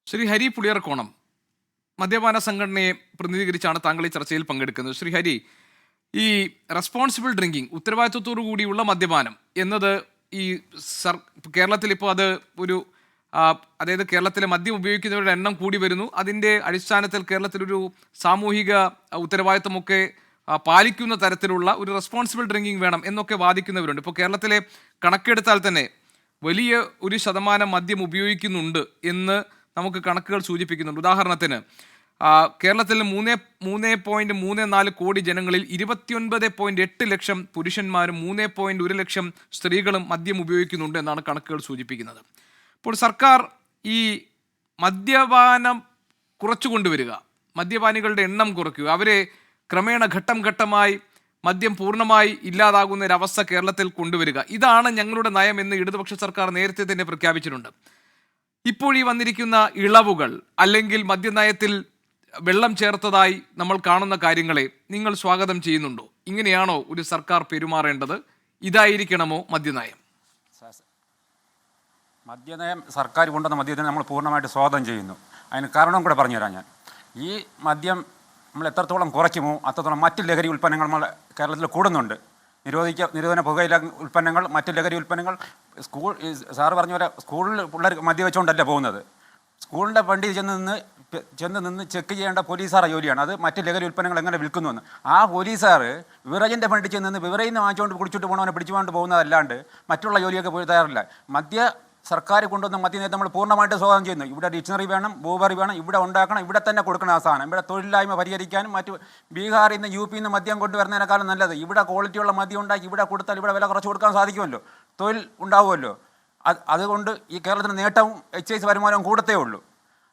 ശ്രീ ഹരി പുളിയർക്കോണം, മദ്യപാന സംഘടനയെ പ്രതിനിധീകരിച്ചാണ് താങ്കൾ ഈ ചർച്ചയിൽ പങ്കെടുക്കുന്നത്. ശ്രീ ഹരി, ഈ റെസ്പോൺസിബിൾ ഡ്രിങ്കിങ്, ഉത്തരവാദിത്വത്തോടു കൂടിയുള്ള മദ്യപാനം എന്നത് ഈ കേരളത്തിൽ ഇപ്പോൾ അത് ഒരു അതായത് കേരളത്തിലെ മദ്യം ഉപയോഗിക്കുന്നവരുടെ എണ്ണം കൂടി വരുന്നു. അതിൻ്റെ അടിസ്ഥാനത്തിൽ കേരളത്തിലൊരു സാമൂഹിക ഉത്തരവാദിത്വമൊക്കെ പാലിക്കുന്ന തരത്തിലുള്ള ഒരു റെസ്പോൺസിബിൾ ഡ്രിങ്കിങ് വേണം എന്നൊക്കെ വാദിക്കുന്നവരുണ്ട്. ഇപ്പോൾ കേരളത്തിലെ കണക്കെടുത്താൽ തന്നെ വലിയ ഒരു ശതമാനം മദ്യം ഉപയോഗിക്കുന്നുണ്ട് എന്ന് നമുക്ക് കണക്കുകൾ സൂചിപ്പിക്കുന്നുണ്ട്. ഉദാഹരണത്തിന് കേരളത്തിൽ 3.34 കോടി ജനങ്ങളിൽ 29.8 ലക്ഷം പുരുഷന്മാരും 3.1 ലക്ഷം സ്ത്രീകളും മദ്യം ഉപയോഗിക്കുന്നുണ്ട് എന്നാണ് കണക്കുകൾ സൂചിപ്പിക്കുന്നത്. അപ്പോൾ സർക്കാർ ഈ മദ്യപാനം കുറച്ചു കൊണ്ടുവരിക, മദ്യപാനികളുടെ എണ്ണം കുറയ്ക്കുക, അവരെ ക്രമേണ ഘട്ടം ഘട്ടമായി മദ്യം പൂർണ്ണമായി ഇല്ലാതാകുന്ന ഒരവസ്ഥ കേരളത്തിൽ കൊണ്ടുവരിക, ഇതാണ് ഞങ്ങളുടെ നയം എന്ന് ഇടതുപക്ഷ സർക്കാർ നേരത്തെ തന്നെ പ്രഖ്യാപിച്ചിട്ടുണ്ട്. ഇപ്പോൾ ഈ വന്നിരിക്കുന്ന ഇളവുകൾ അല്ലെങ്കിൽ മദ്യനയത്തിൽ വെള്ളം ചേർത്തതായി നമ്മൾ കാണുന്ന കാര്യങ്ങളെ നിങ്ങൾ സ്വാഗതം ചെയ്യുന്നുണ്ടോ? ഇങ്ങനെയാണോ ഒരു സർക്കാർ പെരുമാറേണ്ടത്? ഇതായിരിക്കണമോ മദ്യനയം? മദ്യനയം സർക്കാർ കൊണ്ടുവന്ന മദ്യനയം നമ്മൾ പൂർണ്ണമായിട്ട് സ്വാഗതം ചെയ്യുന്നു. അതിന് കാരണം കൂടെ പറഞ്ഞുതരാം ഞാൻ. ഈ മദ്യം നമ്മൾ എത്രത്തോളം കുറയ്ക്കുമോ അത്രത്തോളം മറ്റ് ലഹരി ഉൽപ്പന്നങ്ങൾ നമ്മൾ കേരളത്തിൽ കൂടുന്നുണ്ട്. നിരോധന പുകയില ഉൽപ്പന്നങ്ങൾ, മറ്റ് ലഹരി ഉൽപ്പന്നങ്ങൾ. സാറ് പറഞ്ഞ പോലെ സ്കൂളിൽ പിള്ളേർ മദ്യവെച്ചുകൊണ്ടല്ല പോകുന്നത്. സ്കൂളിൻ്റെ വണ്ടി ചെന്ന് നിന്ന് ചെക്ക് ചെയ്യേണ്ട പോലീസുകാരുടെ ജോലിയാണ് അത് മറ്റ് ലഹരി ഉൽപ്പന്നങ്ങൾ എങ്ങനെ വിൽക്കുന്നുവെന്ന്. ആ പോലീസുകാർ വിവറേജിൻ്റെ വണ്ടി ചെന്ന് വിവറയിൽ നിന്ന് വാങ്ങിച്ചുകൊണ്ട് കുടിച്ചിട്ട് പോകണവനെ പിടിച്ചുകൊണ്ട് പോകുന്നതല്ലാണ്ട് മറ്റുള്ള ജോലിയൊക്കെ പോയി തയ്യാറില്ല. സർക്കാർ കൊണ്ടുവന്ന മദ്യനയത്തെ നമ്മൾ പൂർണ്ണമായിട്ട് സ്വാഗതം ചെയ്യുന്നു. ഇവിടെ ഡിക്ഷണറി വേണം, ബൂബറി വേണം, ഇവിടെ ഉണ്ടാക്കണം, ഇവിടെ തന്നെ കൊടുക്കണം. ആ സാധനം ഇവിടെ തൊഴിലില്ലായ്മ പരിഹരിക്കാനും മറ്റു ബീഹാറിൽ നിന്ന് യു പിയിൽ നിന്ന് മദ്യം കൊണ്ടുവരുന്നതിനേക്കാളും നല്ലത് ഇവിടെ ക്വാളിറ്റിയുള്ള മദ്യം ഉണ്ടാക്കി ഇവിടെ കൊടുത്താൽ ഇവിടെ വില കുറച്ച് കൊടുക്കാൻ സാധിക്കുമല്ലോ, തൊഴിൽ ഉണ്ടാവുമല്ലോ. അതുകൊണ്ട് ഈ കേരളത്തിന് നേട്ടവും എക്സൈസ് വരുമാനവും കൂടത്തേ ഉള്ളൂ.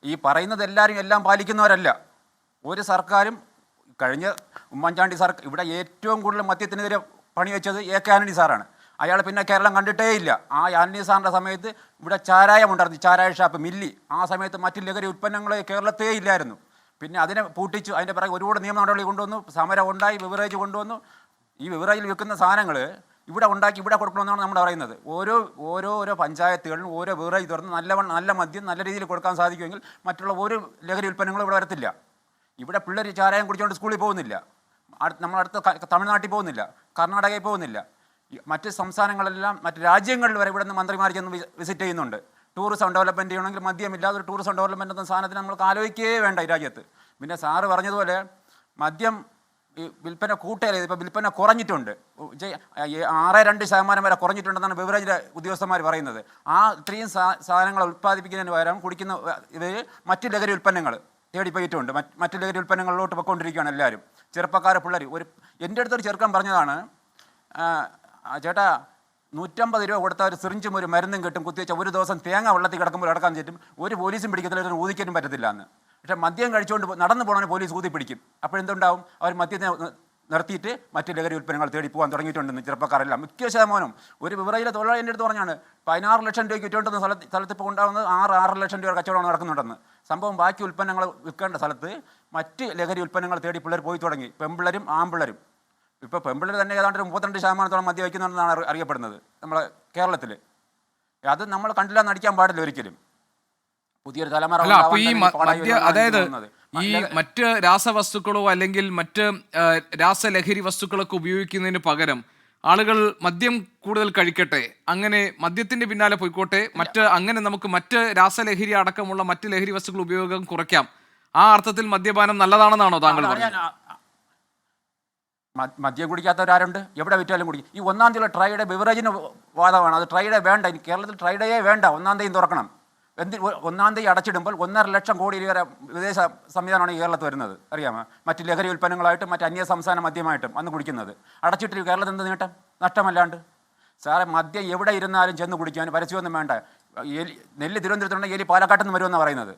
ഈ പറയുന്നത് എല്ലാവരും എല്ലാം പാലിക്കുന്നവരല്ല. ഒരു സർക്കാരും കഴിഞ്ഞ ഉമ്മൻചാണ്ടി സർക്കാർ ഇവിടെ ഏറ്റവും കൂടുതൽ മദ്യത്തിനെതിരെ പണിവെച്ചത് എ.കെ. ആന്റണി സാറാണ്. അയാൾ പിന്നെ കേരളം കണ്ടിട്ടേ ഇല്ല. ആ ആന്റണി സാറിൻ്റെ സമയത്ത് ഇവിടെ ചാരായം ഉണ്ടായിരുന്നു, ചാരായ ഷാപ്പ്, മില്ലി. ആ സമയത്ത് മറ്റു ലഹരി ഉൽപ്പന്നങ്ങൾ കേരളത്തേ ഇല്ലായിരുന്നു. പിന്നെ അതിനെ പൂട്ടിച്ചു. അതിൻ്റെ പിറകെ ഒരുപാട് നിയമ നടപടി കൊണ്ടുവന്നു, സമരം ഉണ്ടായി, ബിവറേജ് കൊണ്ടുവന്നു. ഈ ബിവറേജിൽ വിൽക്കുന്ന സാധനങ്ങൾ ഇവിടെ ഉണ്ടാക്കി ഇവിടെ കൊടുക്കണമെന്നാണ് നമ്മൾ പറയുന്നത്. ഓരോ പഞ്ചായത്തുകളിലും ഓരോ ബിവറേജ് തുറന്ന് നല്ല മദ്യം നല്ല രീതിയിൽ കൊടുക്കാൻ സാധിക്കുമെങ്കിൽ മറ്റുള്ള ഒരു ലഹരി ഉൽപ്പന്നങ്ങളും ഇവിടെ വരത്തില്ല. ഇവിടെ പിള്ളേർ ചാരായം കുടിച്ചുകൊണ്ട് സ്കൂളിൽ പോകുന്നില്ല, നമ്മളടുത്ത തമിഴ്നാട്ടിൽ പോകുന്നില്ല, കർണാടകയിൽ പോകുന്നില്ല. മറ്റ് സംസ്ഥാനങ്ങളെല്ലാം മറ്റ് രാജ്യങ്ങളിൽ വരെ ഇവിടെ നിന്ന് മന്ത്രിമാർ ചെന്ന് വിസിറ്റ് ചെയ്യുന്നുണ്ട്. ടൂറിസം ഡെവലപ്മെൻറ്റ് ചെയ്യണമെങ്കിൽ മദ്യമില്ലാതെ ഒരു ടൂറിസം ഡെവലപ്മെൻറ്റ് എന്ന സാധനത്തിന് നമ്മൾക്ക് ആലോചിക്കുകയേ വേണ്ട ഈ രാജ്യത്ത്. പിന്നെ സാറ് പറഞ്ഞതുപോലെ മദ്യം ഈ വിൽപ്പന കൂട്ടുകയല്ല, ഇപ്പോൾ വിൽപ്പന കുറഞ്ഞിട്ടുണ്ട്. 6.2% വരെ കുറഞ്ഞിട്ടുണ്ടെന്നാണ് ബിവറേജിലെ ഉദ്യോഗസ്ഥന്മാർ പറയുന്നത്. ഇത്രയും സാധനങ്ങൾ ഉൽപ്പാദിപ്പിക്കുന്നതിന് പകരം കുടിക്കുന്ന ഇവർ മറ്റ് ലഹരി ഉൽപ്പന്നങ്ങൾ തേടിപ്പോയിട്ടുണ്ട്. മറ്റ് ലഹരി ഉൽപ്പന്നങ്ങളിലോട്ട് പോയിക്കൊണ്ടിരിക്കുകയാണ് എല്ലാവരും. ചെറുപ്പക്കാരെ പിള്ളേർ എൻ്റെ അടുത്തൊരു ചെറുക്കൻ പറഞ്ഞതാണ്, ചേട്ടാ 150 രൂപ കൊടുത്താൽ ഒരു സിറിഞ്ചും ഒരു മരുന്നും കിട്ടും, കുത്തിവെച്ചാൽ ഒരു ദിവസം തേങ്ങ വെള്ളത്തിൽ കിടക്കുമ്പോൾ കിടക്കാൻ ചുറ്റും ഒരു പോലീസും പിടിക്കത്തില്ല, ഒരു ഊതിക്കാനും പറ്റത്തില്ല എന്ന്. പക്ഷേ മദ്യം കഴിച്ചുകൊണ്ട് നടന്നു പോകണമെങ്കിൽ പോലീസ് ഊതി പിടിക്കും. അപ്പോഴെന്തുണ്ടാവും? അവർ മദ്യത്തെ നിർത്തിയിട്ട് മറ്റ് ലഹരി ഉൽപ്പന്നങ്ങൾ തേടി പോകാൻ തുടങ്ങിയിട്ടുണ്ടെന്ന് ചെറുപ്പക്കാരെല്ലാം. മിക്ക ശതമാനം ഒരു ബിവറേജിലെ തൊഴിലാളി എൻ്റെ അടുത്ത് പറഞ്ഞാണ് 16 ലക്ഷം രൂപയ്ക്ക് വിറ്റുകൊണ്ടുന്ന സ്ഥലത്ത് ഇപ്പോൾ ഉണ്ടാകുന്നത് 6 ലക്ഷം രൂപ കച്ചവടം നടക്കുന്നുണ്ടെന്ന്. സംഭവം ബാക്കി ഉൽപ്പന്നങ്ങൾ വിൽക്കേണ്ട സ്ഥലത്ത് മറ്റ് ലഹരി ഉൽപ്പന്നങ്ങൾ തേടി പിള്ളേർ പോയി തുടങ്ങി, പെൺപിള്ളരും ആൺപിള്ളരും. ഇപ്പോൾ പെൺപിള്ളേർ തന്നെ ഏതാണ്ട് 32% മദ്യം വയ്ക്കുന്നുണ്ടെന്നാണ് അറിയപ്പെടുന്നത് നമ്മളെ കേരളത്തിൽ. അത് നമ്മൾ കണ്ടില്ല നടിക്കാൻ പാടില്ല ഒരിക്കലും. പുതിയൊരു തലമുറ അതായത് ഈ മറ്റ് രാസവസ്തുക്കളോ അല്ലെങ്കിൽ മറ്റ് രാസലഹരി വസ്തുക്കളൊക്കെ ഉപയോഗിക്കുന്നതിന് പകരം ആളുകൾ മദ്യം കൂടുതൽ കഴിക്കട്ടെ, അങ്ങനെ മദ്യത്തിന്റെ പിന്നാലെ പോയിക്കോട്ടെ, അങ്ങനെ നമുക്ക് മറ്റ് രാസലഹരി അടക്കമുള്ള മറ്റ് ലഹരി വസ്തുക്കൾ ഉപയോഗം കുറയ്ക്കാം. ആ അർത്ഥത്തിൽ മദ്യപാനം നല്ലതാണെന്നാണോ താങ്കൾ പറഞ്ഞത്? മദ്യം കുടിക്കാത്തവരാരുണ്ട്? എവിടെ വിറ്റാലും കുടിക്കും. ഈ 1-ാം തീയതി ട്രൈഡേ ബിവറേജിന് വാദമാണ്. അത് ട്രൈഡേ വേണ്ട, കേരളത്തിൽ ട്രൈഡേയേ വേണ്ട. 1-ാം തീയതി തുറക്കണം. 1-ാം തീയതി അടച്ചിടുമ്പോൾ 1.5 ലക്ഷം കോടി രൂപ വിദേശ സംവിധാനമാണ് ഈ കേരളത്തിൽ വരുന്നത്, അറിയാമോ? മറ്റ് ലഹരി ഉൽപ്പന്നങ്ങളായിട്ടും മറ്റ് അന്യ സംസ്ഥാന മദ്യമായിട്ടും അന്ന് കുടിക്കുന്നത്. അടച്ചിട്ട് കേരളത്തിൽ എന്ത് നേട്ടം? നഷ്ടമല്ലാണ്ട്. സാറേ, മദ്യം എവിടെ ഇരുന്നാലും ചെന്ന് കുടിക്കാൻ പരസ്യമൊന്നും വേണ്ട. നെല്ല് തിരുവനന്തപുരത്തുണ്ടെങ്കിൽ എലി പാലക്കാട്ടിൽ നിന്ന് വരുമെന്നാണ് പറയുന്നത്.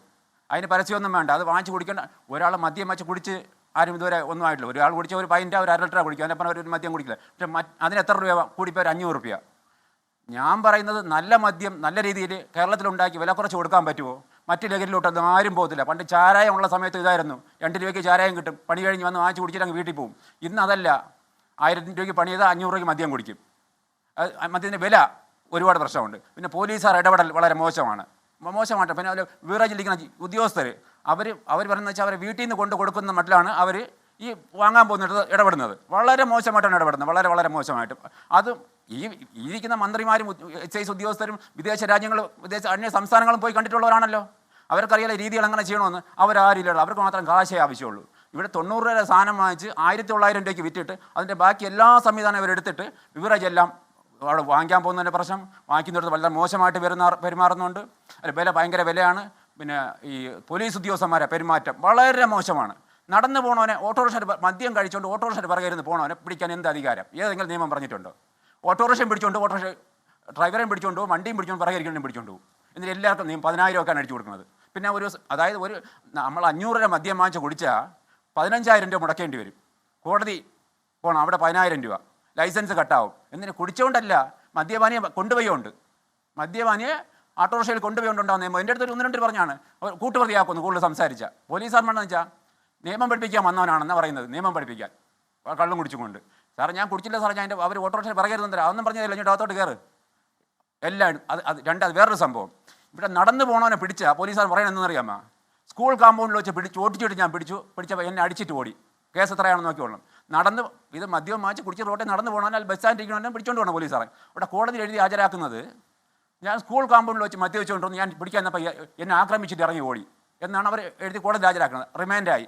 അതിന് പരസ്യമൊന്നും വേണ്ട. അത് വാങ്ങിച്ച് കുടിക്കേണ്ട. ഒരാൾ മദ്യം വെച്ച് കുടിച്ച് ആരും ഇതുവരെ ഒന്നും ആയിട്ടില്ല. ഒരാൾ കുടിച്ച ഒരു പൈൻ്റെ ഒരു 1/2 ലിറ്റർ കുടിക്കും, അതിനപ്പുറം ഒരു മദ്യം കുടിക്കില്ല. പക്ഷേ അതിന് എത്ര രൂപ കൂടിപ്പോൾ? ഒരു 500 രൂപ. ഞാൻ പറയുന്നത് നല്ല മദ്യം നല്ല രീതിയിൽ കേരളത്തിലുണ്ടാക്കി വില കുറച്ച് കൊടുക്കാൻ പറ്റുമോ? മറ്റ് ലഹരിയിലോട്ടൊന്നും ആരും പോകത്തില്ല. പണ്ട് ചാരായം ഉള്ള സമയത്ത് ഇതായിരുന്നു, 2 രൂപയ്ക്ക് ചാരായം കിട്ടും, പണി കഴിഞ്ഞ് വന്ന് വാങ്ങിച്ച് കുടിച്ചിട്ട് അങ്ങ് വീട്ടിൽ പോകും. ഇന്ന് അതല്ല, 1000 രൂപയ്ക്ക് പണി ചെയ്താൽ 500 രൂപയ്ക്ക് മദ്യം കുടിക്കും. മദ്യത്തിൻ്റെ വില ഒരുപാട് പ്രശ്നമുണ്ട്. പിന്നെ പോലീസുകാർ ഇടപെടൽ വളരെ മോശമാണ്. മോശമായിട്ട്. പിന്നെ അതിൽ ബിവറേജിലിരിക്കുന്ന ഉദ്യോഗസ്ഥർ അവർ പറയുന്നത് വെച്ചാൽ അവരെ വീട്ടിൽ നിന്ന് കൊണ്ട് കൊടുക്കുന്ന മട്ടിലാണ് അവർ ഈ വാങ്ങാൻ പോകുന്നിടത്ത് ഇടപെടുന്നത്. വളരെ മോശമായിട്ടാണ് ഇടപെടുന്നത്, വളരെ വളരെ മോശമായിട്ട്. അത് ഈ ഇരിക്കുന്ന മന്ത്രിമാരും എക്സൈസ് ഉദ്യോഗസ്ഥരും വിദേശ അന്യ സംസ്ഥാനങ്ങളും പോയി കണ്ടിട്ടുള്ളവരാണല്ലോ. അവർക്കറിയാലോ രീതികൾ എങ്ങനെ ചെയ്യണമെന്ന്. അവരാരില്ലല്ലോ, അവർക്ക് മാത്രം കാശേ ആവശ്യമുള്ളൂ. ഇവിടെ 90 രൂപ സാധനം വാങ്ങിച്ച് 1900 രൂപയ്ക്ക് വിറ്റിട്ട് അതിൻ്റെ ബാക്കി എല്ലാ സംവിധാനവും ഇവരെടുത്തിട്ട് ബിവറേജ് എല്ലാം അവിടെ വാങ്ങിക്കാൻ പോകുന്നതിൻ്റെ പ്രശ്നം, വാങ്ങിക്കുന്നിടത്ത് വളരെ മോശമായിട്ട് പെരുമാറുന്നുണ്ട്. അല്ല, വില ഭയങ്കര വിലയാണ്. പിന്നെ ഈ പോലീസ് ഉദ്യോഗസ്ഥന്മാരെ പെരുമാറ്റം വളരെ മോശമാണ്. നടന്നു പോകണവനെ ഓട്ടോറിക്ഷ മദ്യം കഴിച്ചുകൊണ്ട് ഓട്ടോറിക്ഷ പിറകെ പോകണവനെ പിടിക്കാൻ എന്ത് അധികാരം? ഏതെങ്കിലും നിയമം പറഞ്ഞിട്ടുണ്ടോ? ഓട്ടോറിക്ഷയും പിടിച്ചുകൊണ്ട് ഓട്ടോറിക്ഷ ഡ്രൈവറേയും പിടിച്ചുകൊണ്ട് പോകും, വണ്ടിയും പിടിച്ചുകൊണ്ട് പിറകെ ഇരിക്കുന്നതും പിടിച്ചുകൊണ്ട് പോകും. എന്നിട്ട് എല്ലാവർക്കും 10,000 ഒക്കെയാണ് അടിച്ചു കൊടുക്കുന്നത്. പിന്നെ അതായത് നമ്മൾ 500 രൂപ മദ്യം വാങ്ങിച്ച് കുടിച്ചാൽ 15,000 രൂപ മുടക്കേണ്ടി വരും. കോടതി പോകണം, അവിടെ 10,000 രൂപ, ലൈസൻസ് കട്ടാവും. എന്തിന്? കുടിച്ചുകൊണ്ടല്ല, മദ്യപാനിയെ കൊണ്ടുപോയുണ്ട്. മദ്യപാനിയെ ഓട്ടോറിക്ഷയിൽ കൊണ്ടുപോയുണ്ടാകുന്ന നിയമം എൻ്റെ അടുത്ത് 1-2 പറഞ്ഞാണ്. അവർ കൂട്ടുപ്രതിയാക്കുന്നു കൂടുതൽ സംസാരിച്ച. പോലീസുകാരനെന്ന് വെച്ചാൽ നിയമം പഠിപ്പിക്കാൻ വന്നവനാണെന്നാണ് പറയുന്നത്. നിയമം പഠിപ്പിക്കാൻ കള്ളും കുടിച്ചുകൊണ്ട്. സാറേ ഞാൻ കുടിച്ചില്ല സാറേ, ഞാൻ അവർ ഓട്ടോറിക്ഷ പറയരുതെന്നില്ല, അതൊന്നും പറഞ്ഞതില്ല. ഞാൻ അകത്തോട്ട് കയറ് എല്ലാം. അത് വേറൊരു സംഭവം. ഇവിടെ നടന്നു പോകണവനെ പിടിച്ച പോലീസുകാർ പറയുന്നത് അറിയാമോ? സ്കൂൾ കാമ്പൗണ്ടിൽ വെച്ച് ഓടിച്ചിട്ട് ഞാൻ പിടിച്ചപ്പോൾ എന്നെ അടിച്ചിട്ട് ഓടി. കേസ് എത്രയാണെന്ന് നോക്കിക്കോളണം. ഇത് മദ്യം വാങ്ങിച്ച് കുടിച്ച് റോട്ടിൽ നടന്നു പോകണമെങ്കിൽ ബസ് സ്റ്റാൻഡിൽ ഇരിക്കണമെങ്കിൽ പിടിച്ചോണ്ട് പോകണം പോലീസുകാരെ. ഇവിടെ കോടതിയിൽ എഴുതി ഹാജരാക്കുന്നത് ഞാൻ സ്കൂൾ കാമ്പൗണ്ടിൽ വെച്ച് മദ്യം വെച്ചുകൊണ്ടിരുന്നു, ഞാൻ പിടിക്കാന്നപ്പോൾ എന്നെ ആക്രമിച്ചിട്ട് ഇറങ്ങി ഓടി എന്നാണ് അവർ എഴുതി കോടതി ഹാജരാക്കുന്നത്. റിമാൻഡായി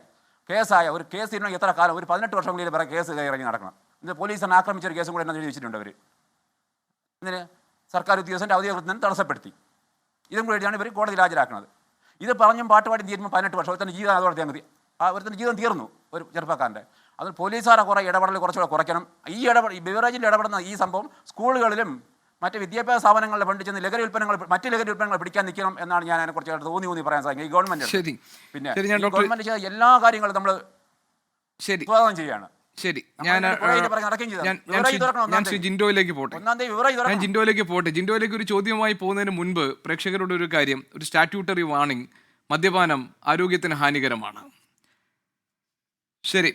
കേസായ ഒരു കേസ് ഇരുന്ന എത്ര കാലം? ഒരു 18 വർഷങ്ങളിൽ വേറെ കേസ് ഇറങ്ങി നടക്കണം. ഇത് പോലീസിനെ ആക്രമിച്ചൊരു കേസും കൂടെ എഴുതി വെച്ചിട്ടുണ്ട് അവർ. ഇതിന് സർക്കാർ ഉദ്യോഗസ്ഥൻ്റെ ഔദ്യോഗികത്തിന് തടസ്സപ്പെടുത്തി. ഇതും കൂടി എഴുതിയാണ് ഇവർ കോടതിയിൽ ഹാജരാക്കുന്നത്. ഇത് പറഞ്ഞും പാട്ടുപാടി തീരുമ്പോൾ 18 വർഷം ഒരുത്തൻ്റെ ജീവിതം അതോടെ മതി. ഒരുത്തൻ്റെ ജീവിതം തീർന്നു, ഒരു ചെറുപ്പക്കാരൻ്റെ. അത് പോലീസുകാരെ കുറേ ഇടപെടൽ കുറച്ചുകൂടെ കുറയ്ക്കണം. ഈ ബിവറേജിൽ ഇടപെടുന്ന ഈ സംഭവം സ്കൂളുകളിലും മറ്റ് വിദ്യാഭ്യാസ സ്ഥാപനങ്ങളിലെ ഫണ്ട് ചെന്ന് മറ്റ് ലഹരി ഉൽപ്പന്നങ്ങൾ പിടിക്കാൻ നിൽക്കണം എന്നാണ് ഞാൻ അതിനെക്കുറിച്ച് ഊന്നി പറയാൻ സാധിക്കും. ഈ ഗവൺമെൻറ് പിന്നെ ഗവൺമെൻറ് ചെയ്ത എല്ലാ കാര്യങ്ങളും നമ്മൾ സ്വാഗതം ചെയ്യുകയാണ്. ശരി, ഞാൻ ജിൻഡോയിലേക്ക് പോട്ടെ. ജിൻഡോയിലേക്ക് ഒരു ചോദ്യവുമായി പോകുന്നതിന് മുൻപ് പ്രേക്ഷകരോട് ഒരു കാര്യം, ഒരു സ്റ്റാറ്റ്യൂട്ടറി വാർണിംഗ്: മദ്യപാനം ആരോഗ്യത്തിന് ഹാനികരമാണ്. ശരി.